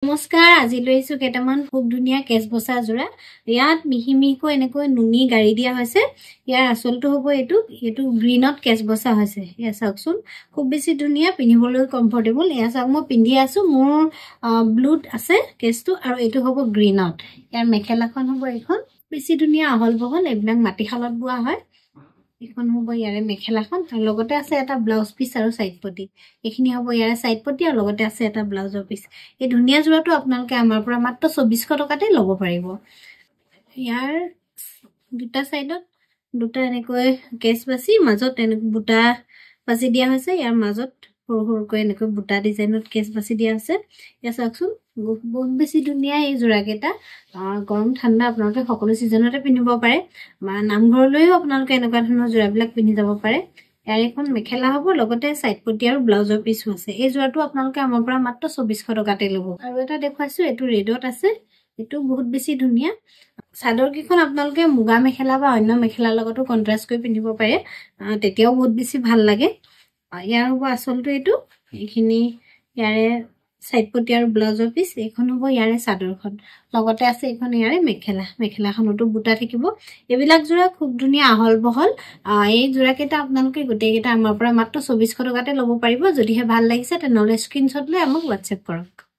নমস্কাৰ আজি লৈছো কেটামান খুব ধুনিয়া কেছ বসা জোৰা ইয়াত মিহিমিকো এনেকৈ নুনি গাড়ি দিয়া হৈছে ইয়াৰ আসলটো হ'ব এটো গ্ৰীনত কেছ বসা হৈছে ইয়া চাওকচোন খুব বেছি ধুনিয়া পিনিবলৈ কমফৰ্টেবল ইয়া চাওক মই পিন্ধি আছো মোৰ ব্লুত আছে কেছটো আৰু এটো হ'ব গ্ৰীনত ইয়াৰ মেখেলাখন হ'ব এখন বেছি ধুনিয়া আহল বহল এবিলাক মাটিখালত বুৱা হয় এখন হ'ব ইয়াৰে মেখেলাখন আৰু লগতে আছে এটা ব্লাউজ পিস আৰু সাইড পটি এখিনি হ'ব ইয়াৰে সাইড পটি আৰু লগতে আছে এটা ব্লাউজৰ পিস এই ধুনিয়া জোৰাটো আপোনালোকে আমাৰ পৰা মাত্ৰ 2400 টকাতে ল'ব পাৰিব ইয়াৰ দুটা সাইডত দুটা এনেকৈ কেছ বাছি মাজত এনে বুটা বাছি দিয়া হৈছে ইয়াৰ মাজত সৰু এনেকৈ বুটা ডিজাইনত কেছ বাছি দিয়া আছে ইয়া চাওকচোন বহুত বেছি ধুনিয়া এই জোৰাকেটা গৰম ঠাণ্ডা আপোনালোকে সকলো সিজনতে পিন্ধিব পাৰে বা নামঘৰলৈও আপোনালোকে এনেকুৱা ধৰণৰ জোৰাবিলাক পিন্ধি যাব পাৰে ইয়াৰ এখন মেখেলা হ'ব লগতে সাইড পটি আৰু ব্লাউজৰ পিসও আছে এই জোৰাটো আপোনালোকে আমাৰ পৰা মাত্ৰ 2400 টকাতে ল'ব আৰু এটা দেখুৱাইছো এটো ৰেডত আছে এটো বহুত বেছি ধুনিয়া চাদৰ কিখন আপোনালোকে মুগা মেখেলা বা অন্য মেখেলাৰ লগতো কন্ট্ৰাস্ট কৰি পিন্ধিব পাৰে তেতিয়াও বহুত বেছি ভাল লাগে ইয়াৰ হ'ব আসলটো এটো এখিনি ইয়াৰে সাইড পটি আৰু ব্লাউজৰ পিস এখন হ'ব ইয়াৰে চাদৰখন লগতে আছে এখন ইয়াৰে মেখেলাখনটো বুটা থাকিব এবিলাক জোৰা খুব ধুনিয়া আহল বহল এই জোৰাকেটা আপোনালোকে গোটেইকেটা আমাৰ পৰা মাত্ৰ 2400 টকাতে ল'ব পাৰিব যদিহে ভাল লাগিছে তেনলে স্ক্ৰিনশ্বট লৈ আমাক WhatsApp কৰক